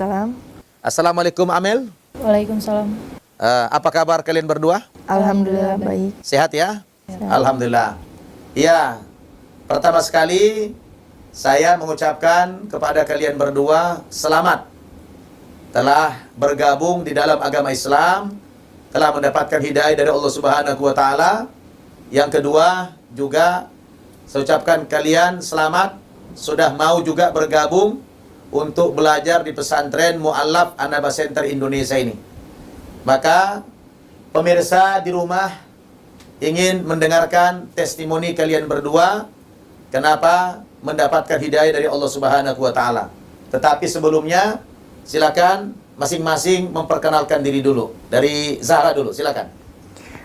Salam. Assalamualaikum Amel. Waalaikumsalam. Apa kabar kalian berdua? Alhamdulillah baik. Sehat ya? Sehat. Alhamdulillah. Ya, pertama sekali saya mengucapkan kepada kalian berdua selamat telah bergabung di dalam agama Islam, telah mendapatkan hidayah dari Allah Subhanahu wa taala. Yang kedua juga saya ucapkan kalian selamat sudah mau juga bergabung untuk belajar di pesantren Mu'allaf An-Naba Center Indonesia ini. Maka pemirsa di rumah ingin mendengarkan testimoni kalian berdua kenapa mendapatkan hidayah dari Allah Subhanahu wa taala. Tetapi sebelumnya silakan masing-masing memperkenalkan diri dulu. Dari Zahra dulu, silakan.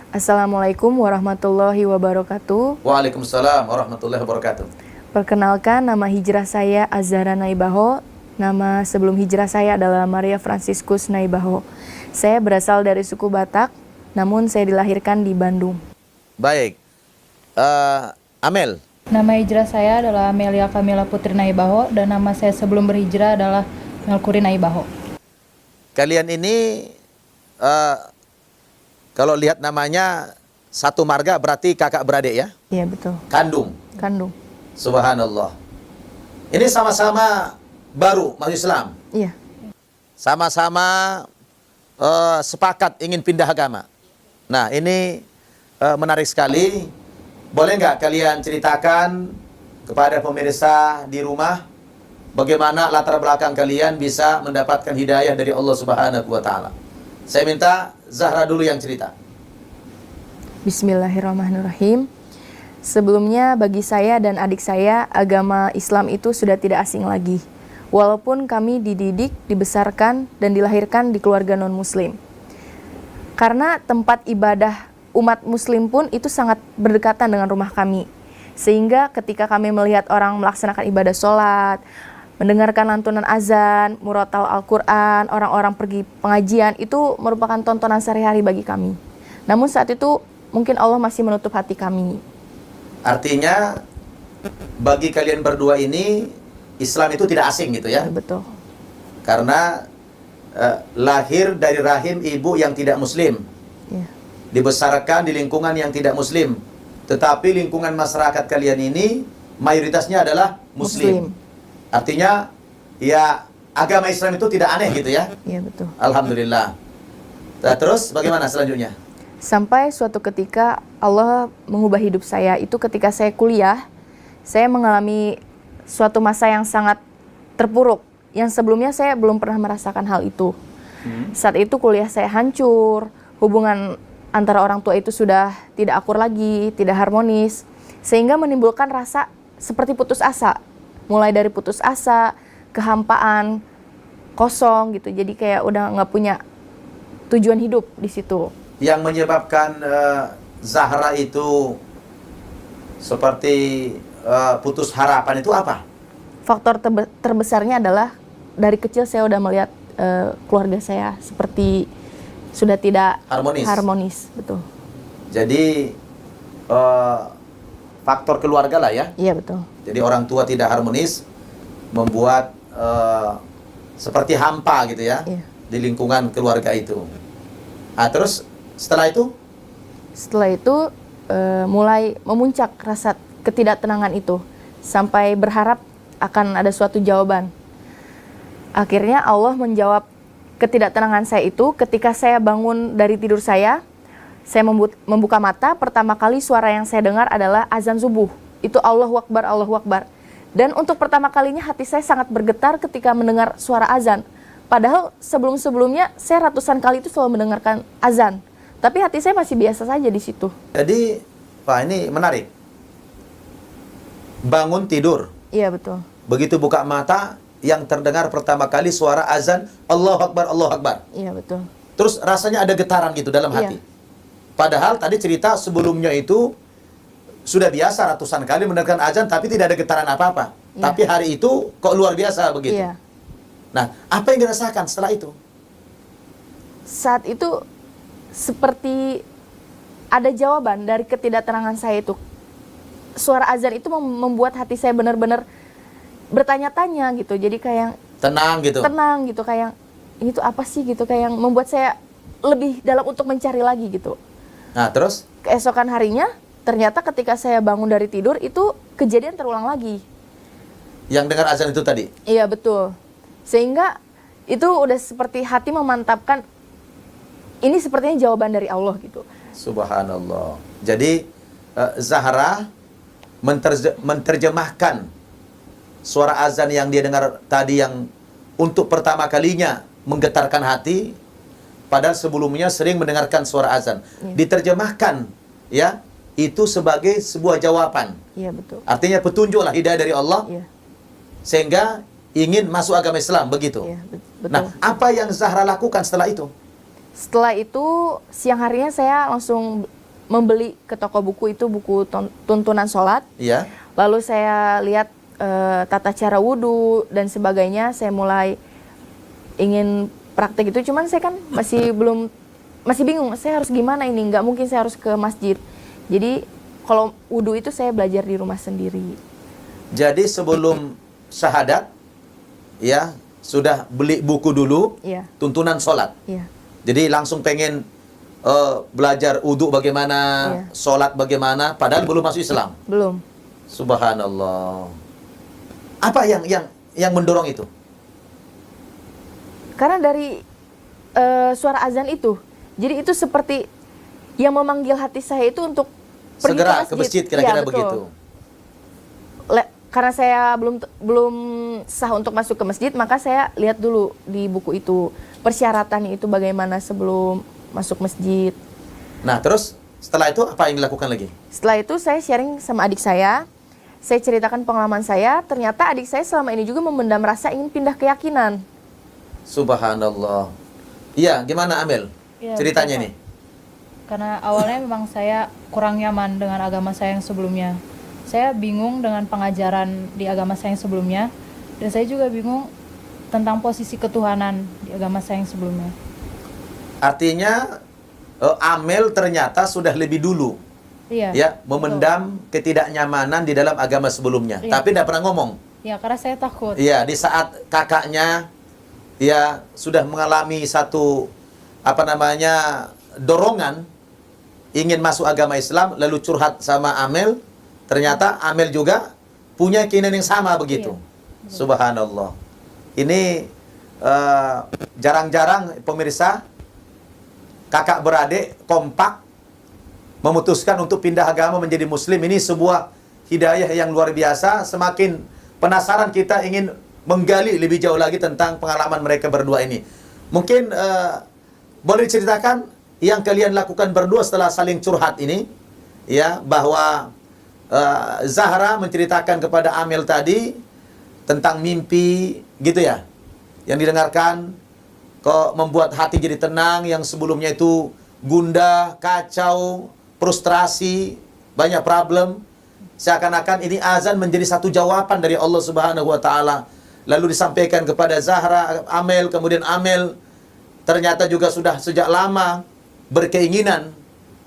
Assalamualaikum warahmatullahi wabarakatuh. Waalaikumsalam warahmatullahi wabarakatuh. Perkenalkan, nama hijrah saya Azhara Naibaho. Nama sebelum hijrah saya adalah Maria Franciscus Naibaho. Saya berasal dari suku Batak, namun saya dilahirkan di Bandung. Baik. Amel. Nama hijrah saya adalah Amelia Kamila Putri Naibaho dan nama saya sebelum berhijrah adalah Melkuri Naibaho. Kalian ini kalau lihat namanya satu marga berarti kakak beradik ya? Iya betul. Kandung. Kandung. Subhanallah. Ini sama-sama baru masuk Islam. Iya. Sama-sama sepakat ingin pindah agama. Nah ini menarik sekali. Boleh nggak kalian ceritakan kepada pemirsa di rumah bagaimana latar belakang kalian bisa mendapatkan hidayah dari Allah Subhanahu wa taala? Saya minta Zahra dulu yang cerita. Bismillahirrahmanirrahim. Sebelumnya bagi saya dan adik saya, agama Islam itu sudah tidak asing lagi. Walaupun kami dididik, dibesarkan, dan dilahirkan di keluarga non-muslim. Karena tempat ibadah umat muslim pun itu sangat berdekatan dengan rumah kami. Sehingga ketika kami melihat orang melaksanakan ibadah sholat, mendengarkan lantunan azan, murotal Al-Quran, orang-orang pergi pengajian, itu merupakan tontonan sehari-hari bagi kami. Namun saat itu mungkin Allah masih menutup hati kami. Artinya bagi kalian berdua ini Islam itu tidak asing gitu ya? Betul. Karena lahir dari rahim ibu yang tidak muslim. Ya. Dibesarkan di lingkungan yang tidak muslim. Tetapi lingkungan masyarakat kalian ini mayoritasnya adalah muslim. Artinya ya agama Islam itu tidak aneh gitu ya? Iya betul. Alhamdulillah. Nah, terus bagaimana selanjutnya? Sampai suatu ketika Allah mengubah hidup saya. Itu ketika saya kuliah, saya mengalami suatu masa yang sangat terpuruk. Yang sebelumnya saya belum pernah merasakan hal itu. Saat itu kuliah saya hancur, hubungan antara orang tua itu sudah tidak akur lagi, tidak harmonis. Sehingga menimbulkan rasa seperti putus asa. Mulai dari putus asa, kehampaan, kosong gitu. Jadi kayak udah nggak punya tujuan hidup di situ. Yang menyebabkan Zahra itu seperti putus harapan itu apa? Faktor terbesarnya adalah dari kecil saya udah melihat keluarga saya seperti sudah tidak harmonis. Betul. Jadi faktor keluarga lah ya? Iya betul. Jadi orang tua tidak harmonis membuat seperti hampa gitu ya? Iya. Di lingkungan keluarga itu. Nah, terus setelah itu? Setelah itu mulai memuncak rasa ketidaktenangan itu sampai berharap akan ada suatu jawaban. Akhirnya Allah menjawab ketidaktenangan saya itu ketika saya bangun dari tidur saya membuka mata, pertama kali suara yang saya dengar adalah azan subuh. Itu Allahu Akbar, Allahu Akbar. Dan untuk pertama kalinya hati saya sangat bergetar ketika mendengar suara azan. Padahal sebelum-sebelumnya saya ratusan kali itu selalu mendengarkan azan. Tapi hati saya masih biasa saja di situ. Jadi, Pak, ini menarik. Bangun tidur. Iya betul. Begitu buka mata, yang terdengar pertama kali suara azan, Allahu Akbar, Allahu Akbar. Iya betul. Terus rasanya ada getaran gitu dalam hati. Padahal tadi cerita sebelumnya itu sudah biasa ratusan kali mendengarkan azan tapi tidak ada getaran apa-apa. Tapi hari itu kok luar biasa begitu. Iya. Nah, apa yang dirasakan setelah itu? Saat itu seperti ada jawaban dari ketidaktenangan saya itu. Suara azan itu membuat hati saya benar-benar bertanya-tanya gitu. Jadi kayak tenang gitu. tenang gitu, kayak ini tuh apa sih gitu, kayak yang membuat saya lebih dalam untuk mencari lagi gitu. Nah, terus Keesokan harinya ternyata ketika saya bangun dari tidur itu kejadian terulang lagi. yang dengar azan itu tadi. Iya betul. Sehingga itu udah seperti hati memantapkan ini sepertinya jawaban dari Allah gitu. Subhanallah. Jadi Zahra menterjemahkan suara azan yang dia dengar tadi yang untuk pertama kalinya menggetarkan hati, padahal sebelumnya sering mendengarkan suara azan. Diterjemahkan ya, itu sebagai sebuah jawaban. Iya betul. Artinya petunjuklah hidayah dari Allah Iya. sehingga ingin masuk agama Islam begitu. Iya, betul. Nah, apa yang Zahra lakukan setelah itu? Setelah itu siang harinya saya langsung membeli ke toko buku itu buku tuntunan sholat. Iya. Lalu saya lihat tata cara wudhu dan sebagainya. Saya mulai ingin praktek itu, cuman saya kan masih bingung. Saya harus gimana ini? Nggak mungkin saya harus ke masjid. Jadi kalau wudhu itu saya belajar di rumah sendiri. Jadi sebelum syahadat, ya sudah beli buku dulu, Iya, tuntunan sholat. iya, Jadi langsung pengen belajar wudhu bagaimana, Iya. sholat bagaimana, padahal belum masuk Islam. belum. Subhanallah. Apa yang mendorong itu? Karena dari suara azan itu, jadi itu seperti yang memanggil hati saya itu untuk pergi Segera ke masjid, kira-kira Iya, betul. begitu. Karena saya belum sah untuk masuk ke masjid, maka saya lihat dulu di buku itu persyaratannya itu bagaimana sebelum masuk masjid. Nah, terus setelah itu apa yang dilakukan lagi? Setelah itu saya sharing sama adik saya ceritakan pengalaman saya. Ternyata adik saya selama ini juga memendam rasa ingin pindah keyakinan. Subhanallah. Iya, gimana Amel? Iya, Ceritanya betul, nih. Pak. Karena awalnya memang saya kurang nyaman dengan agama saya yang sebelumnya. Saya bingung dengan pengajaran di agama saya yang sebelumnya, dan saya juga bingung tentang posisi ketuhanan di agama saya yang sebelumnya. Artinya Amel ternyata sudah lebih dulu Iya. ya memendam ketidaknyamanan di dalam agama sebelumnya, Iya. tapi tidak pernah ngomong. Ya, karena saya takut. Iya, di saat kakaknya ya sudah mengalami satu dorongan ingin masuk agama Islam, lalu curhat sama Amel, ternyata Amel juga punya keinginan yang sama begitu. Iya. Subhanallah. Ini jarang-jarang pemirsa kakak beradik kompak memutuskan untuk pindah agama menjadi muslim. Ini sebuah hidayah yang luar biasa. Semakin penasaran kita ingin menggali lebih jauh lagi tentang pengalaman mereka berdua ini. Mungkin boleh diceritakan yang kalian lakukan berdua setelah saling curhat ini, ya, bahwa Zahra menceritakan kepada Amel tadi tentang mimpi gitu ya, yang didengarkan kok membuat hati jadi tenang, yang sebelumnya itu gundah, kacau, frustrasi, banyak problem. Seakan-akan ini azan menjadi satu jawaban dari Allah Subhanahu wa taala. Lalu disampaikan kepada Zahra, Amel, kemudian Amel ternyata juga sudah sejak lama berkeinginan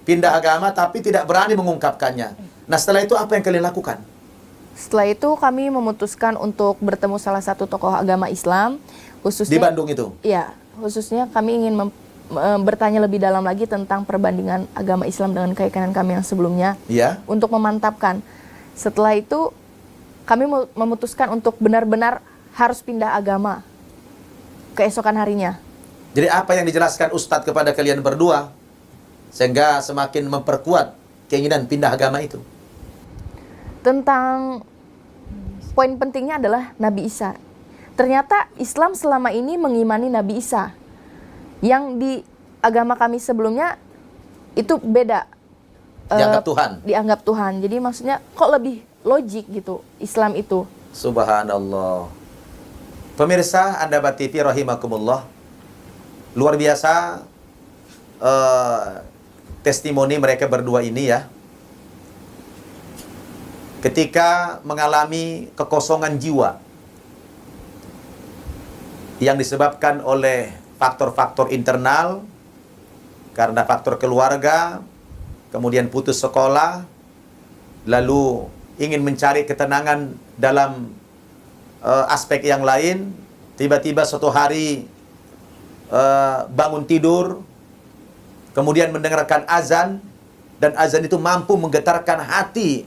pindah agama tapi tidak berani mengungkapkannya. Nah, setelah itu apa yang kalian lakukan? Setelah itu kami memutuskan untuk bertemu salah satu tokoh agama Islam, khususnya Di Bandung itu? Iya, khususnya kami ingin bertanya lebih dalam lagi tentang perbandingan agama Islam dengan keyakinan kami yang sebelumnya, Iya. untuk memantapkan. Setelah itu kami memutuskan untuk benar-benar harus pindah agama keesokan harinya. Jadi apa yang dijelaskan Ustadz kepada kalian berdua sehingga semakin memperkuat keinginan pindah agama itu? Tentang poin pentingnya adalah Nabi Isa. Ternyata Islam selama ini mengimani Nabi Isa. Yang di agama kami sebelumnya itu beda. Dianggap Tuhan. Dianggap Tuhan. Jadi maksudnya kok lebih logik gitu Islam itu. Subhanallah. Pemirsa Anda TV rahimakumullah. Luar biasa testimoni mereka berdua ini ya. Ketika mengalami kekosongan jiwa yang disebabkan oleh faktor-faktor internal, karena faktor keluarga, kemudian putus sekolah, lalu ingin mencari ketenangan dalam aspek yang lain, tiba-tiba suatu hari bangun tidur, kemudian mendengarkan azan, dan azan itu mampu menggetarkan hati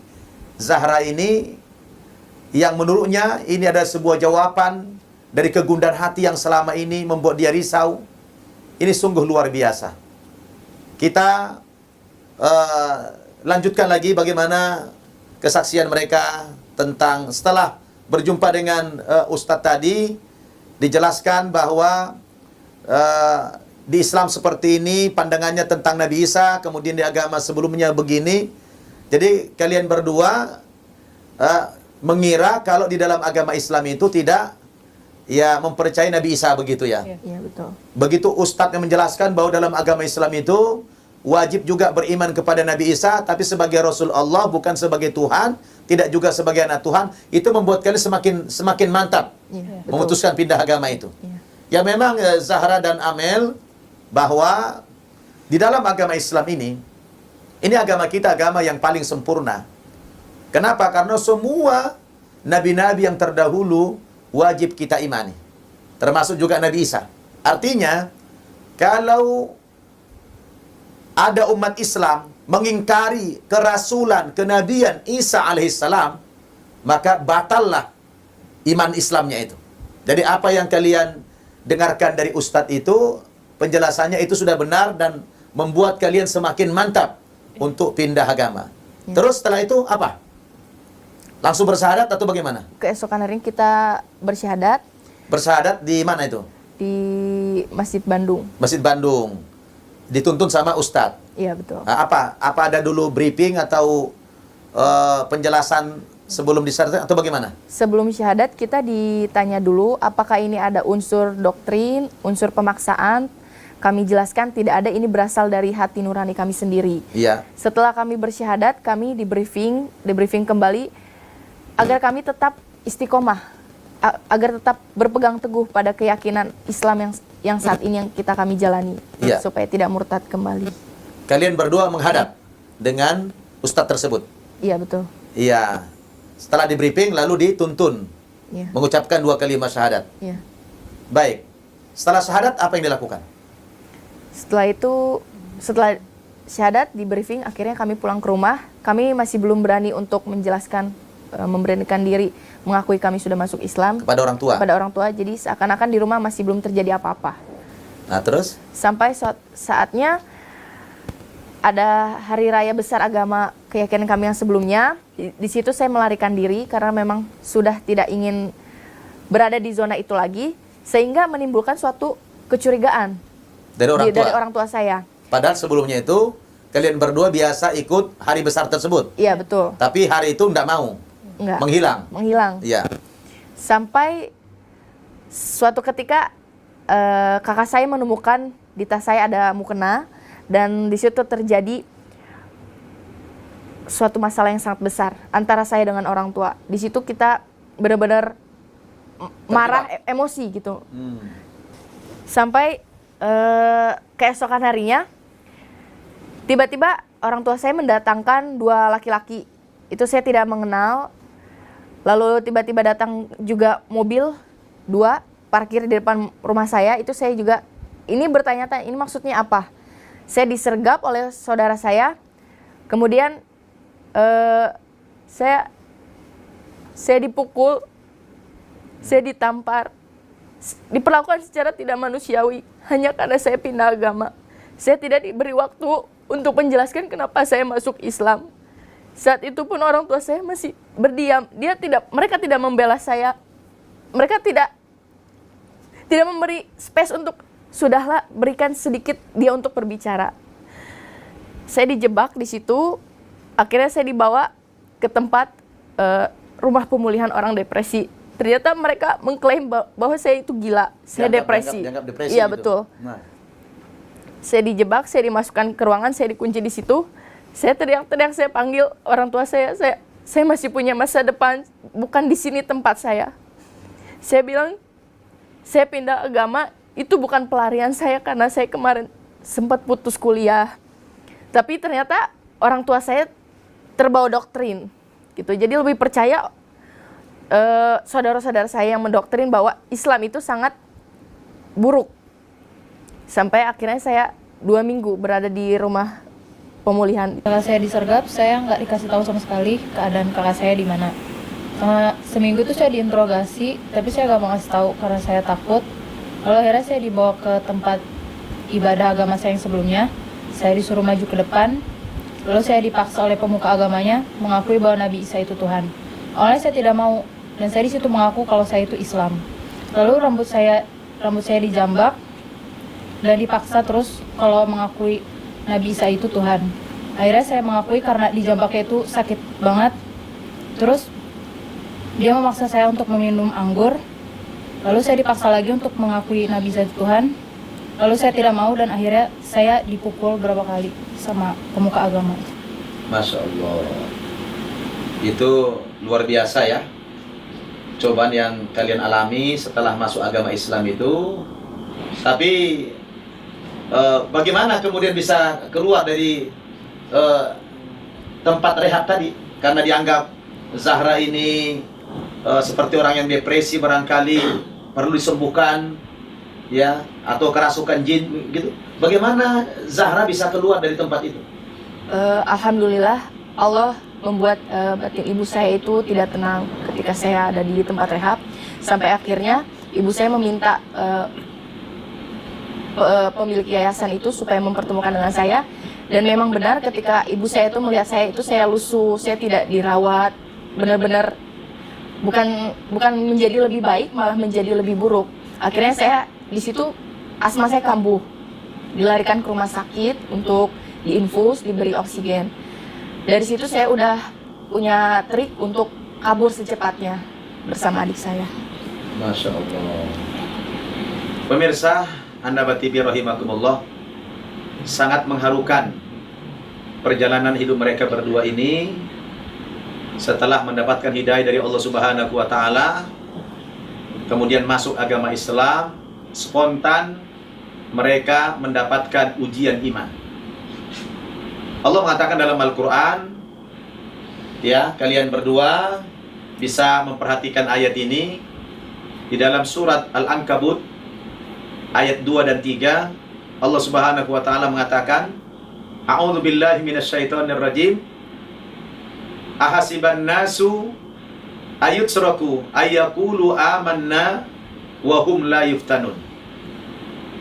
Zahra ini, yang menurutnya ini ada sebuah jawaban dari kegundahan hati yang selama ini membuat dia risau. Ini sungguh luar biasa. Kita lanjutkan lagi bagaimana kesaksian mereka tentang setelah berjumpa dengan Ustadz tadi, dijelaskan bahwa di Islam seperti ini pandangannya tentang Nabi Isa, kemudian di agama sebelumnya begini. Jadi kalian berdua mengira kalau di dalam agama Islam itu tidak mempercayai Nabi Isa, begitu ya? Iya, betul. Begitu Ustadz yang menjelaskan bahwa dalam agama Islam itu wajib juga beriman kepada Nabi Isa, tapi sebagai Rasul Allah, bukan sebagai Tuhan, tidak juga sebagai anak Tuhan. Itu membuat kalian semakin mantap memutuskan pindah agama itu. Ya memang Zahra dan Amel, bahwa di dalam agama Islam ini agama kita, agama yang paling sempurna. Kenapa? Karena semua nabi-nabi yang terdahulu wajib kita imani, termasuk juga Nabi Isa. Artinya, kalau ada umat Islam mengingkari kerasulan, kenabian Isa alaihissalam, maka batallah iman Islamnya itu. Jadi apa yang kalian dengarkan dari Ustadz itu, penjelasannya itu sudah benar dan membuat kalian semakin mantap untuk pindah agama. Terus setelah itu apa? Langsung bersyahadat atau bagaimana? Keesokan hari kita bersyahadat. Bersyahadat di mana itu? Di Masjid Bandung. Masjid Bandung. Dituntun sama Ustadz. Iya, betul. Nah, apa ada dulu briefing atau penjelasan sebelum disyahadat atau bagaimana? Sebelum syahadat kita ditanya dulu apakah ini ada unsur doktrin, unsur pemaksaan. Kami jelaskan tidak ada, ini berasal dari hati nurani kami sendiri. Iya. Setelah kami bersyahadat, kami di briefing kembali agar kami tetap istiqomah, agar tetap berpegang teguh pada keyakinan Islam yang saat ini yang kami jalani, Iya. supaya tidak murtad kembali. Kalian berdua menghadap dengan Ustadz tersebut. Iya, betul. Iya. Setelah di briefing lalu dituntun Iya. mengucapkan 2 kalimat syahadat. Iya. Baik. Setelah syahadat apa yang dilakukan? Setelah syahadat di briefing, akhirnya kami pulang ke rumah. Kami masih belum berani untuk menjelaskan, memberanikan diri mengakui kami sudah masuk Islam Kepada orang tua. kepada orang tua. Jadi seakan-akan di rumah masih belum terjadi apa-apa. Nah, terus? Sampai saatnya ada hari raya besar agama keyakinan kami yang sebelumnya. Di situ saya melarikan diri karena memang sudah tidak ingin berada di zona itu lagi, sehingga menimbulkan suatu kecurigaan Dari orang tua saya. Padahal sebelumnya itu kalian berdua biasa ikut hari besar tersebut. Iya, betul. Tapi hari itu enggak mau. Enggak. Menghilang. Iya. Sampai suatu ketika kakak saya menemukan di tas saya ada mukena, dan di situ terjadi suatu masalah yang sangat besar antara saya dengan orang tua. Di situ kita benar-benar marah, emosi gitu. Sampai keesokan harinya tiba-tiba orang tua saya mendatangkan 2 laki-laki. Itu saya tidak mengenal. Lalu tiba-tiba datang juga mobil 2 parkir di depan rumah saya. Itu saya juga ini bertanya-tanya, ini maksudnya apa? Saya disergap oleh saudara saya. Kemudian saya dipukul, saya ditampar, diperlakukan secara tidak manusiawi hanya karena saya pindah agama. Saya tidak diberi waktu untuk menjelaskan kenapa saya masuk Islam. Saat itu pun orang tua saya masih berdiam. Mereka tidak membela saya. Mereka tidak memberi space untuk, sudahlah, berikan sedikit dia untuk berbicara. Saya dijebak di situ. Akhirnya saya dibawa ke tempat rumah pemulihan orang depresi. Ternyata mereka mengklaim bahwa saya itu gila, saya depresi. Dianggap depresi Iya, gitu. betul. Nah. Saya dijebak, saya dimasukkan ke ruangan, saya dikunci di situ. Saya teriak-teriak, saya panggil orang tua saya masih punya masa depan, bukan di sini tempat saya. Saya bilang, saya pindah agama, itu bukan pelarian saya karena saya kemarin sempat putus kuliah. Tapi ternyata orang tua saya terbawa doktrin gitu. Jadi lebih percaya saudara-saudara saya yang mendoktrin bahwa Islam itu sangat buruk. Sampai akhirnya saya 2 minggu berada di rumah pemulihan. Setelah saya disergap, saya nggak dikasih tahu sama sekali keadaan kakak saya di mana. Seminggu itu saya diinterogasi, tapi saya nggak mau ngasih tahu karena saya takut. Lalu akhirnya saya dibawa ke tempat ibadah agama saya yang sebelumnya. Saya disuruh maju ke depan. Lalu saya dipaksa oleh pemuka agamanya mengakui bahwa Nabi Isa itu Tuhan. Awalnya saya tidak mau, dan saya di situ mengaku kalau saya itu Islam. Lalu rambut saya dijambak dan dipaksa terus kalau mengakui Nabi Isa itu Tuhan. Akhirnya saya mengakui karena dijambaknya itu sakit banget. Terus dia memaksa saya untuk meminum anggur. Lalu saya dipaksa lagi untuk mengakui Nabi Isa itu Tuhan. Lalu saya tidak mau dan akhirnya saya dipukul berapa kali sama pemuka agama. Masya Allah. Itu luar biasa ya. Cobaan yang kalian alami setelah masuk agama Islam itu. Tapi bagaimana kemudian bisa keluar dari tempat rehab tadi? Karena dianggap Zahra ini seperti orang yang depresi, barangkali perlu disembuhkan, ya, atau kerasukan jin gitu. Bagaimana Zahra bisa keluar dari tempat itu? Alhamdulillah Allah membuat batin ibu saya itu tidak tenang ketika saya ada di tempat rehab. Sampai akhirnya ibu saya meminta pemilik yayasan itu supaya mempertemukan dengan saya. Dan memang benar ketika ibu saya itu melihat saya itu, saya lusuh, saya tidak dirawat, benar-benar bukan menjadi lebih baik, malah menjadi lebih buruk. Akhirnya saya di situ asma saya kambuh, dilarikan ke rumah sakit untuk diinfus, diberi oksigen. Dari situ saya udah punya trik untuk kabur secepatnya bersama adik saya. Masya Allah. Pemirsa, Anda batibi rahimakumullah, sangat mengharukan perjalanan hidup mereka berdua ini. Setelah mendapatkan hidayah dari Allah Subhanahu wa Ta'ala, kemudian masuk agama Islam, spontan mereka mendapatkan ujian iman. Allah mengatakan dalam Al-Quran, ya, kalian berdua bisa memperhatikan ayat ini di dalam surat Al-Ankabut ayat 2 dan 3. Allah Subhanahu wa Ta'ala mengatakan, A'udzu billahi minasyaitonir rajim. Ahasiban nasu ayutsraku ayyaqulu amanna wa hum la yuftanun.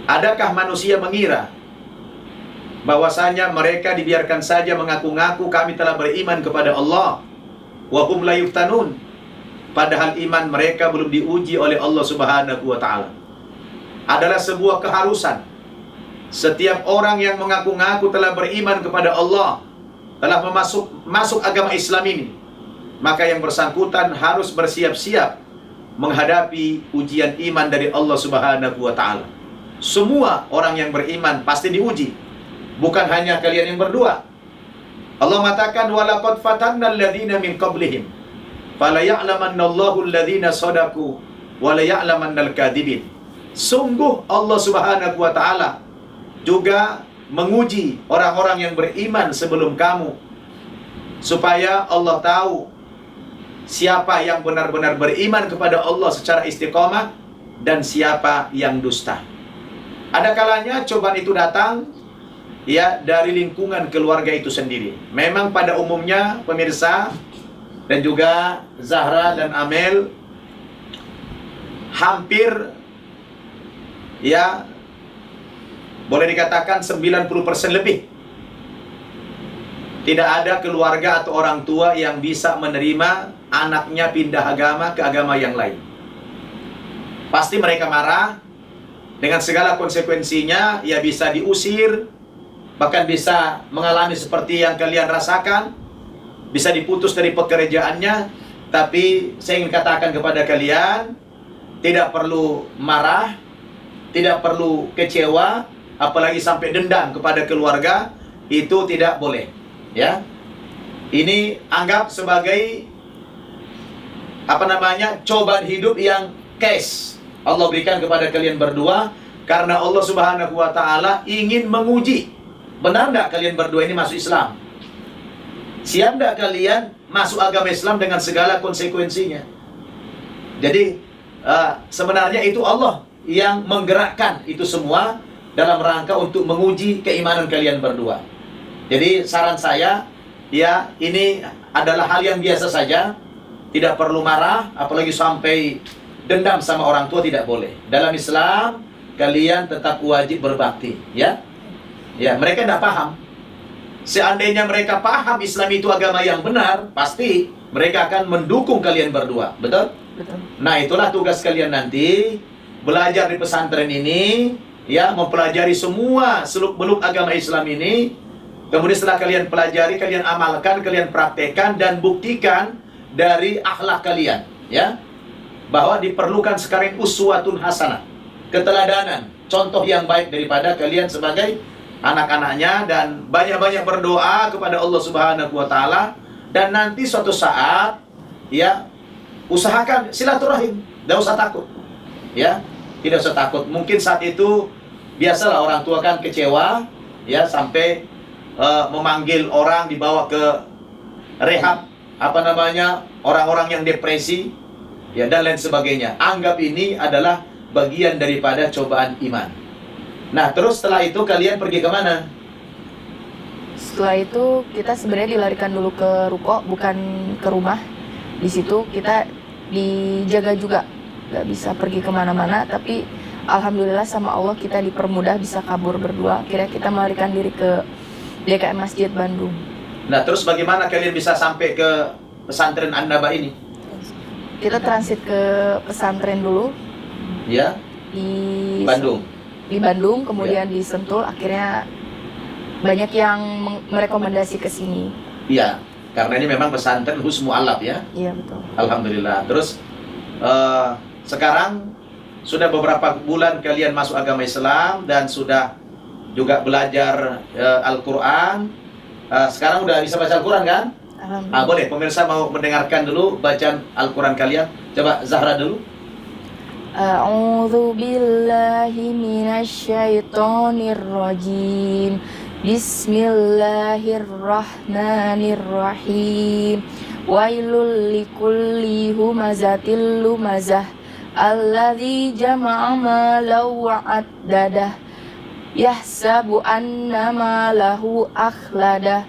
Adakah manusia mengira bahwasanya mereka dibiarkan saja mengaku-ngaku kami telah beriman kepada Allah, wa hum la yuftanun, padahal iman mereka belum diuji oleh Allah Subhanahu wa Ta'ala. Adalah sebuah keharusan setiap orang yang mengaku-ngaku telah beriman kepada Allah, telah masuk agama Islam ini, maka yang bersangkutan harus bersiap-siap menghadapi ujian iman dari Allah Subhanahu wa Ta'ala. Semua orang yang beriman pasti diuji, bukan hanya kalian yang berdua. Allah mengatakan, walaqad fatanna alladhina min qablihim fala ya'lamanna Allahu alladhina shadaqu wa la ya'lamanna al-kadhibin. Sungguh Allah Subhanahu wa Ta'ala juga menguji orang-orang yang beriman sebelum kamu, supaya Allah tahu siapa yang benar-benar beriman kepada Allah secara istiqamah dan siapa yang dusta. Ada kalanya cobaan itu datang, ya, dari lingkungan keluarga itu sendiri. Memang pada umumnya pemirsa dan juga Zahra dan Amel hampir, ya, boleh dikatakan 90% lebih tidak ada keluarga atau orang tua yang bisa menerima anaknya pindah agama ke agama yang lain. Pasti mereka marah dengan segala konsekuensinya, ya, bisa diusir, bahkan bisa mengalami seperti yang kalian rasakan, bisa diputus dari pekerjaannya. Tapi saya ingin katakan kepada kalian, tidak perlu marah, tidak perlu kecewa, apalagi sampai dendam kepada keluarga, itu tidak boleh, ya. Ini anggap sebagai cobaan hidup yang cash Allah berikan kepada kalian berdua, karena Allah Subhanahu wa Ta'ala ingin menguji, benar enggak kalian berdua ini masuk Islam? Siap enggak kalian masuk agama Islam dengan segala konsekuensinya? Jadi sebenarnya itu Allah yang menggerakkan itu semua dalam rangka untuk menguji keimanan kalian berdua. Jadi saran saya, ya ini adalah hal yang biasa saja, tidak perlu marah, apalagi sampai dendam sama orang tua, tidak boleh. Dalam Islam kalian tetap wajib berbakti, ya. Ya, mereka tidak paham. Seandainya mereka paham Islam itu agama yang benar, pasti mereka akan mendukung kalian berdua, betul? Betul. Nah, itulah tugas kalian nanti, belajar di pesantren ini, ya, mempelajari semua seluk-beluk agama Islam ini. Kemudian setelah kalian pelajari, kalian amalkan, kalian praktekkan dan buktikan dari akhlak kalian, ya, bahwa diperlukan sekarang uswatun hasanah, keteladanan, contoh yang baik daripada kalian sebagai anak-anaknya, dan banyak-banyak berdoa kepada Allah Subhanahu wa taala. Dan nanti suatu saat, ya, usahakan silaturahim, tidak usah takut, ya, tidak usah takut. Mungkin saat itu biasalah orang tua kan kecewa, ya, sampai memanggil orang, dibawa ke rehab, orang-orang yang depresi, ya, dan lain sebagainya. Anggap ini adalah bagian daripada cobaan iman. Nah, terus setelah itu kalian pergi kemana? Setelah itu kita sebenarnya dilarikan dulu ke ruko, bukan ke rumah. Di situ kita dijaga juga, nggak bisa pergi kemana-mana. Tapi alhamdulillah sama Allah kita dipermudah bisa kabur berdua. Akhirnya kita melarikan diri ke DKM Masjid Bandung. Nah, terus bagaimana kalian bisa sampai ke pesantren An-Naba ini? Kita transit ke pesantren dulu Ya, di Bandung. Di Bandung, kemudian di Sentul. Akhirnya banyak yang merekomendasi ke sini. Iya, karena ini memang pesantren khusus mu'alaf, ya. Iya, betul. Alhamdulillah. Terus sekarang sudah beberapa bulan kalian masuk agama Islam dan sudah juga belajar Al-Quran. Sekarang udah bisa baca Al-Quran kan? Alhamdulillah. Boleh, pemirsa mau mendengarkan dulu bacaan Al-Quran kalian. Coba Zahra dulu. A'udzu billahi minasyaitonir rajim. Bismillahirrahmanirrahim. Wailul likulli humazatil lumazah alladzi jama'a malan wa 'addadah yahsabu anna malahu akhladah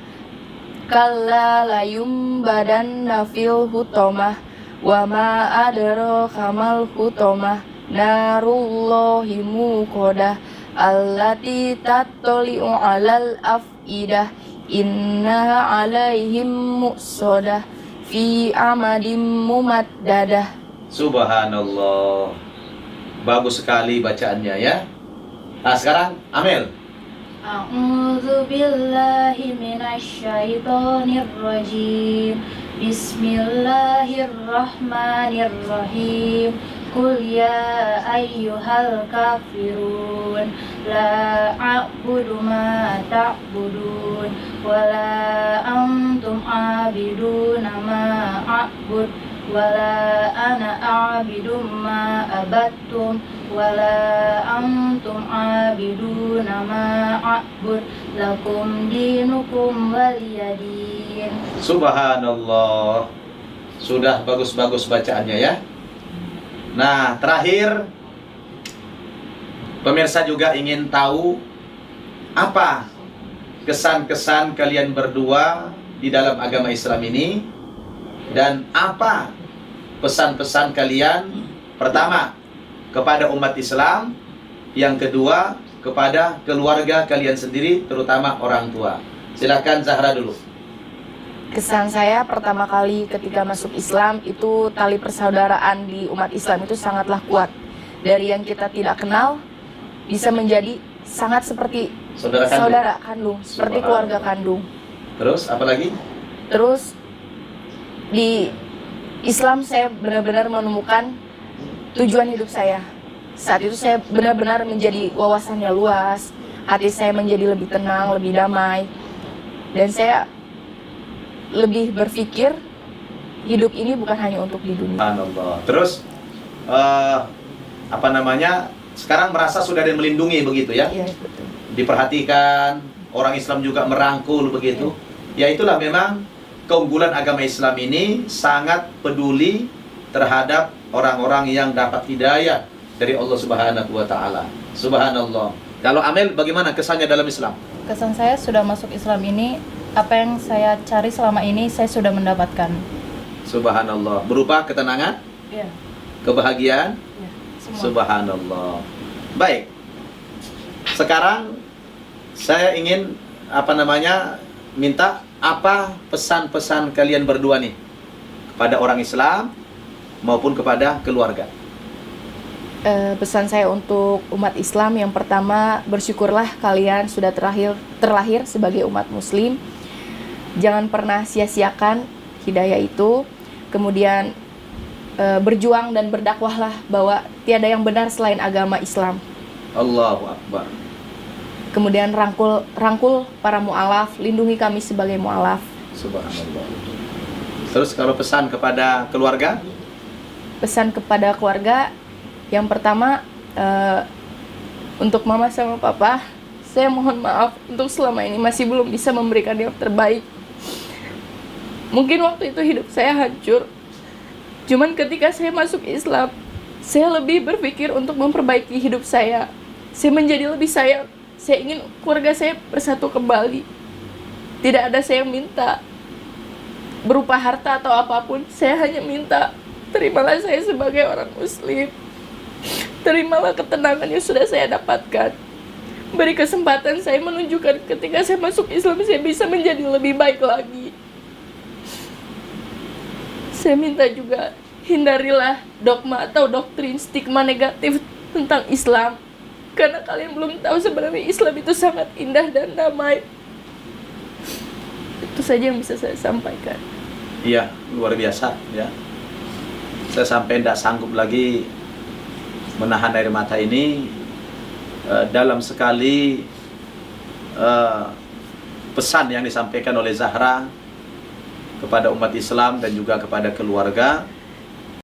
kalla layumbadanna fil hutamah wa ma adraka mal hutamah narullahi muqadah allati tattali'u 'alal afidah innaha 'alaihim muqsadah fi amadin mumaddadah. Subhanallah. Bagus sekali bacaannya, ya. Nah, sekarang Amel. A'udzu billahi minasyaitonir rajim. Bismillahirrahmanirrahim. Qul ya ayyuhal kafirun la a'budu ma ta'budun wa la antum 'abiduna ma a'bud wa la ana a'bidu ma abattum wala antum abiduna ma a'bud lakum dinukum waliyadin. Subhanallah. Sudah bagus-bagus bacaannya, ya. Nah, terakhir pemirsa juga ingin tahu apa kesan-kesan kalian berdua di dalam agama Islam ini, dan apa pesan-pesan kalian pertama kepada umat Islam, yang kedua kepada keluarga kalian sendiri, terutama orang tua. Silakan Zahra dulu. Kesan saya pertama kali ketika masuk Islam itu tali persaudaraan di umat Islam itu sangatlah kuat. Dari yang kita tidak kenal bisa menjadi sangat seperti saudara kandung, seperti keluarga kandung. Terus apa lagi? Terus di Islam saya benar-benar menemukan tujuan hidup saya. Saat itu saya benar-benar menjadi wawasannya luas, hati saya menjadi lebih tenang, lebih damai, dan saya lebih berpikir hidup ini bukan hanya untuk di dunia. Subhanallah. Terus sekarang merasa sudah ada yang melindungi begitu, ya? Iya, betul. Diperhatikan, orang Islam juga merangkul begitu. Ya, itulah memang keunggulan agama Islam ini, sangat peduli terhadap orang-orang yang dapat hidayah dari Allah Subhanahu wa taala. Subhanallah. Kalau Amel bagaimana kesannya dalam Islam? Kesan saya sudah masuk Islam ini, apa yang saya cari selama ini saya sudah mendapatkan. Subhanallah. Berupa ketenangan, Iya. kebahagiaan. Ya, semua. Subhanallah. Baik. Sekarang saya ingin minta apa pesan-pesan kalian berdua nih kepada orang Islam maupun kepada keluarga. Pesan saya untuk umat Islam yang pertama, bersyukurlah kalian sudah terlahir sebagai umat Muslim. Jangan pernah sia-siakan hidayah itu. Kemudian berjuang dan berdakwahlah bahwa tiada yang benar selain agama Islam. Allahu Akbar. Kemudian rangkul para mu'alaf, lindungi kami sebagai mu'alaf. Subhanallah. Terus kalau pesan kepada keluarga? Pesan kepada keluarga, yang pertama, untuk mama sama papa, saya mohon maaf untuk selama ini masih belum bisa memberikan yang terbaik. Mungkin waktu itu hidup saya hancur. Cuman ketika saya masuk Islam, saya lebih berpikir untuk memperbaiki hidup saya. Saya menjadi lebih sayang. Saya ingin keluarga saya bersatu kembali. Tidak ada saya yang minta berupa harta atau apapun. Saya hanya minta, terimalah saya sebagai orang Muslim. Terimalah ketenangan yang sudah saya dapatkan. Beri kesempatan saya menunjukkan ketika saya masuk Islam, saya bisa menjadi lebih baik lagi. Saya minta juga, hindarilah dogma atau doktrin stigma negatif tentang Islam. Karena kalian belum tahu sebenarnya Islam itu sangat indah dan damai. Itu saja yang bisa saya sampaikan. Iya, luar biasa ya. Saya sampai tidak sanggup lagi menahan air mata ini. Dalam sekali pesan yang disampaikan oleh Zahra kepada umat Islam dan juga kepada keluarga.